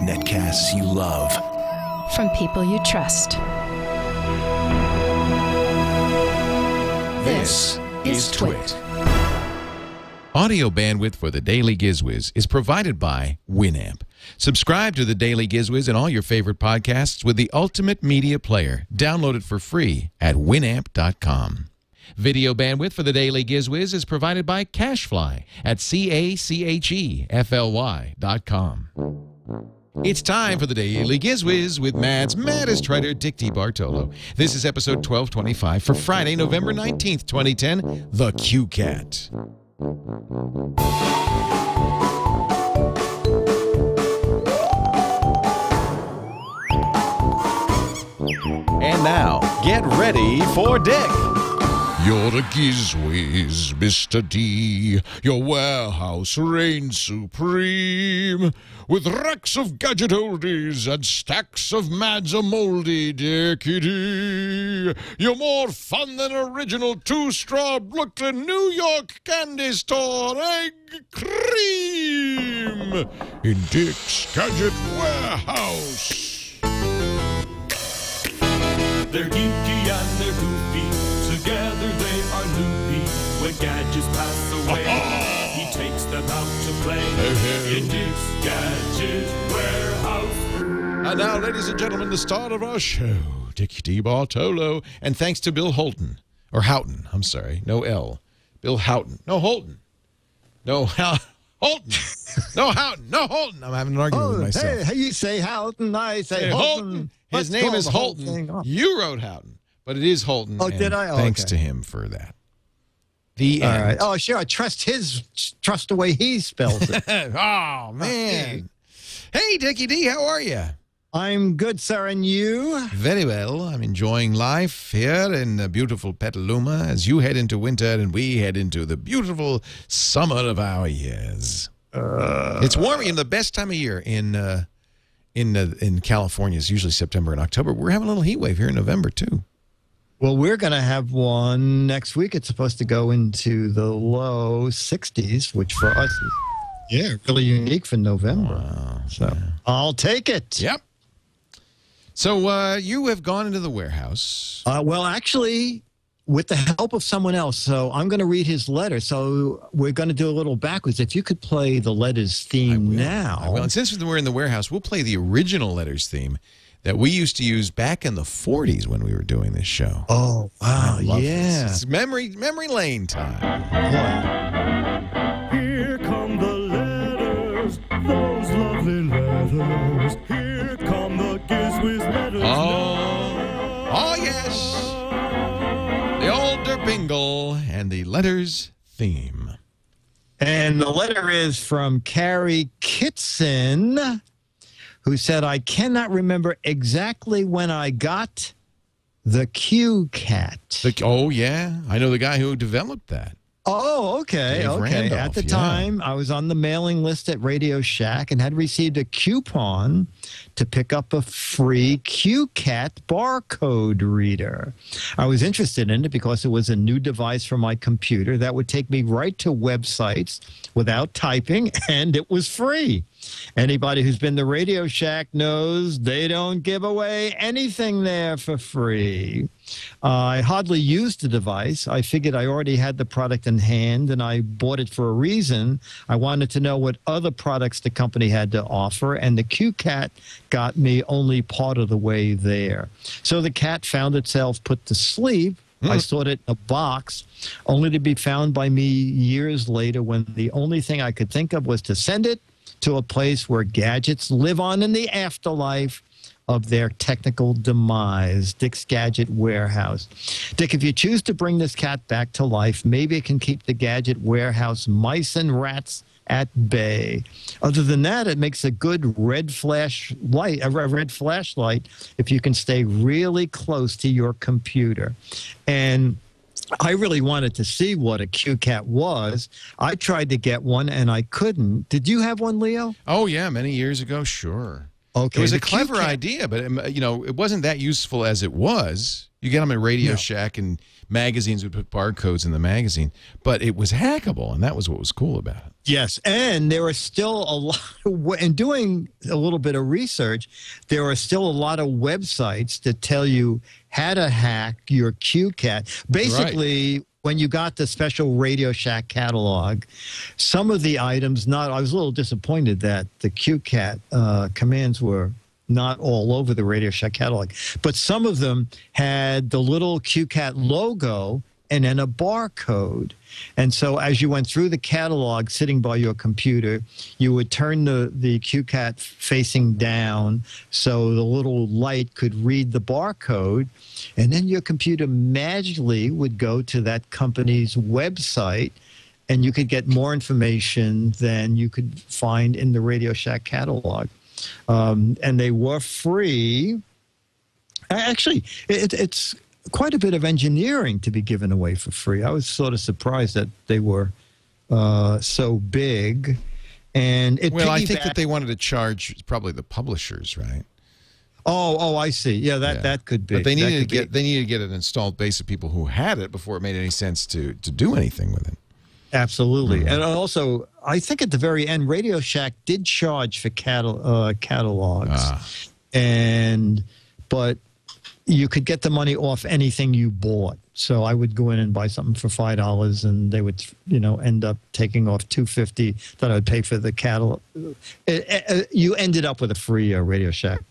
Netcasts you love. From people you trust. This is TWiT. Audio bandwidth for the Daily GizWiz is provided by Winamp. Subscribe to the Daily GizWiz and all your favorite podcasts with the ultimate media player. Download it for free at winamp.com. Video bandwidth for the Daily GizWiz is provided by CacheFly at CacheFly.com. It's time for the Daily GizWiz with Matt's maddest writer, Dick DeBartolo. This is episode 1225 for Friday, November 19th, 2010, The CueCat. And now, get ready for Dick. You're a Giz Wiz, Mr. D. Your warehouse reigns supreme. With racks of gadget oldies and stacks of mads a moldy dickety. You're more fun than original two-straw Brooklyn, New York candy store egg cream in Dick's Gadget Warehouse. They're geeky and they're goofy. Together they are loopy. When gadgets pass away, he takes them out to play in Dick's Gadget Warehouse. And now, ladies and gentlemen, the star of our show, Dick DeBartolo. And thanks to Bill Houghton. Or Houghton, I'm sorry. No L. Bill Houghton. No, Holton. No, Houghton. No, Houghton. No, Holton. I'm having an argument with myself. Hey, you say Houghton, I say Holton. His name is Holton. You wrote Houghton, but it is Holton. Oh, did I? Oh, thanks okay. to him for that. The end. All right. Oh, sure. I trust the way he spells it. Oh, man. Hey, Dickie D, how are you? I'm good, sir, and you? Very well. I'm enjoying life here in the beautiful Petaluma as you head into winter and we head into the beautiful summer of our years. It's warm. The best time of year in California is usually September and October. We're having a little heat wave here in November, too. Well, we're going to have one next week. It's supposed to go into the low 60s, which for us is, really unique for November. Wow. So Yeah. I'll take it. Yep. So you have gone into the warehouse. Well, actually, with the help of someone else. So I'm going to read his letter. So we're going to do a little backwards. If you could play the letters theme now. I will. And since we're in the warehouse, we'll play the original letters theme that we used to use back in the 40s when we were doing this show. Oh, wow. Yeah. This. It's memory lane time. Here come the letters, those lovely letters. Here come the GizWiz letters. Oh, yes. The old Bingle and the letters theme. And the letter is from Carrie Kitson, who said, I cannot remember exactly when I got the CueCat. Oh, yeah. I know the guy who developed that. Oh, okay. Dave Okay. Randolph, At the yeah. time, I was on the mailing list at Radio Shack and had received a coupon to pick up a free CueCat barcode reader. I was interested in it because it was a new device for my computer that would take me right to websites without typing, and it was free. Anybody who's been to Radio Shack knows they don't give away anything there for free. I hardly used the device. I figured I already had the product in hand, and I bought it for a reason. I wanted to know what other products the company had to offer, and the CueCat got me only part of the way there. So the cat found itself put to sleep. I stored it in a box, only to be found by me years later when the only thing I could think of was to send it to a place where gadgets live on in the afterlife of their technical demise, Dick's Gadget Warehouse. Dick, if you choose to bring this cat back to life, maybe it can keep the Gadget Warehouse mice and rats at bay. Other than that, it makes a good red flashlight if you can stay really close to your computer. And I really wanted to see what a CueCat was. I tried to get one, and I couldn't. Did you have one, Leo? Oh, yeah, many years ago, sure. Okay, It was the a clever CueCat- idea, but it wasn't that useful as it was. You get them at Radio Shack, and magazines would put barcodes in the magazine, but it was hackable, and that was what was cool about it. Yes, and there are still a lot, in doing a little bit of research, there are still a lot of websites that tell you how to hack your CueCat. Basically, when you got the special Radio Shack catalog, some of the items, I was a little disappointed that the CueCat commands were not all over the Radio Shack catalog, but some of them had the little CueCat logo and then a barcode. And so as you went through the catalog sitting by your computer, you would turn the CueCat facing down so the little light could read the barcode, and then your computer magically would go to that company's website, and you could get more information than you could find in the Radio Shack catalog. And they were free. Actually, it's quite a bit of engineering to be given away for free. I was sort of surprised that they were so big. And I think that they wanted to charge probably the publishers, right? Oh, I see. Yeah, that could be. But they needed to get an installed base of people who had it before it made any sense to do anything with it. Absolutely. And also, I think at the very end, Radio Shack did charge for catalogs. But you could get the money off anything you bought. So I would go in and buy something for $5, and they would, end up taking off $2.50 that I would pay for the catalog. You ended up with a free Radio Shack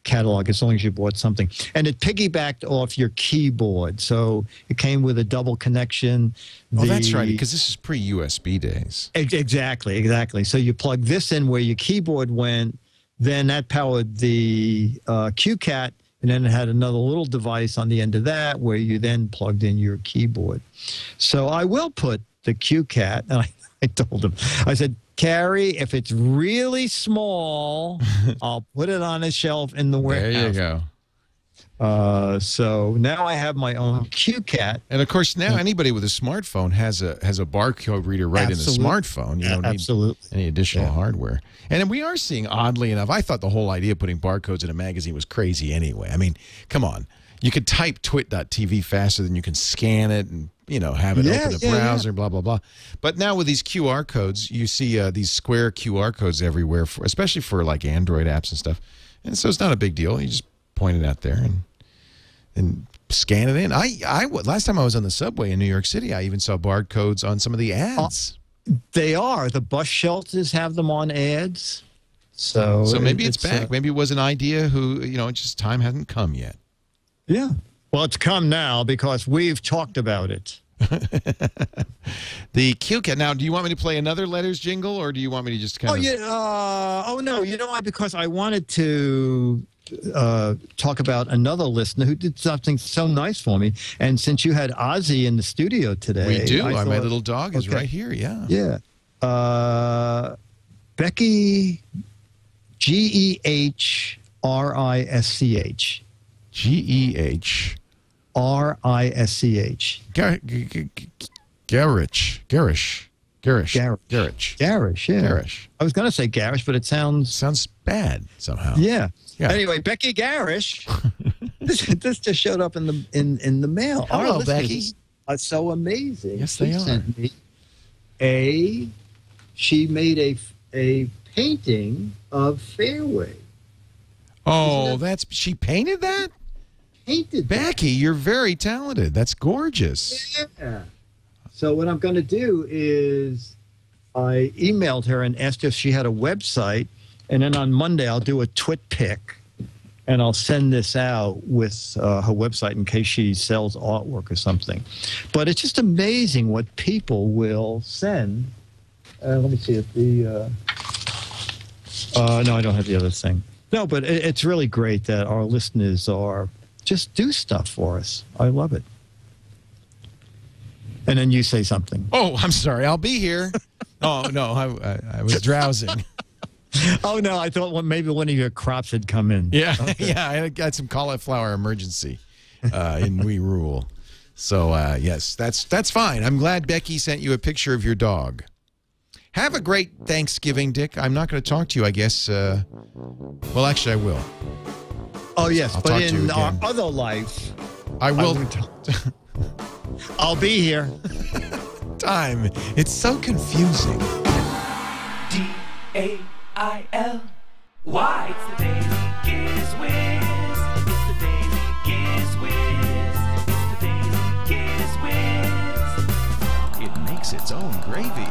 catalog as long as you bought something, and it piggybacked off your keyboard, so it came with a double connection. That's right, because this is pre-USB days. Exactly. So you plug this in where your keyboard went, then that powered the CueCat, and then it had another little device on the end of that where you then plugged in your keyboard. So I will put the CueCat, and I told him, I said, Carrie, if it's really small, I'll put it on a shelf in the warehouse. There you go. So now I have my own CueCat. And of course, now anybody with a smartphone has a barcode reader right in the smartphone. You don't need any additional hardware. And then we are seeing, oddly enough, I thought the whole idea of putting barcodes in a magazine was crazy anyway. I mean, come on. You could type TWiT.tv faster than you can scan it and, have it open the browser, blah, blah, blah. But now with these QR codes, you see these square QR codes everywhere, especially for like Android apps and stuff. And so it's not a big deal. You just point it out there and scan it in. Last time I was on the subway in New York City, I even saw barcodes on some of the ads. They are. The bus shelters have them on ads. So maybe it's back. Maybe it was an idea just time hasn't come yet. Yeah. Well, it's come now because we've talked about it. The CueCat. Now, do you want me to play another letters jingle, or do you want me to just kind of... no. You know why? Because I wanted to talk about another listener who did something so nice for me. And since you had Ozzy in the studio today... We do. My little dog is right here, yeah. Yeah. Becky, G-E-H-R-I-S-C-H. G-E-H-R-I-S-C-H. Garish, yeah. Garish. I was going to say garish, but it sounds bad somehow. Yeah. Anyway, Becky Garish. this just showed up in the mail. Hello, Becky. Are so amazing. Yes, they are. Sent me she made a painting of Fairway. Oh, she painted that? Painted Becky, you're very talented. That's gorgeous. Yeah. So what I'm going to do is I emailed her and asked her if she had a website, and then on Monday I'll do a TWiT pic, and I'll send this out with her website in case she sells artwork or something. But it's just amazing what people will send. Let me see if the... no, I don't have the other thing. No, but it's really great that our listeners just do stuff for us. I love it. And then you say something. Oh, I'm sorry. I'll be here. Oh, no, I was drowsing. Oh, no, I thought maybe one of your crops had come in. Yeah, okay. Yeah, I got some cauliflower emergency in We Rule. So, yes, that's fine. I'm glad Becky sent you a picture of your dog. Have a great Thanksgiving, Dick. I'm not going to talk to you, I guess. Well, actually, I will. Oh, yes, I'll but in our other life, I will. I'll be here. Time. It's so confusing. DAIL. Why? It's the Daily Giz Wiz. It's the Daily Giz Wiz. It's the Daily Giz Wiz. It makes its own gravy.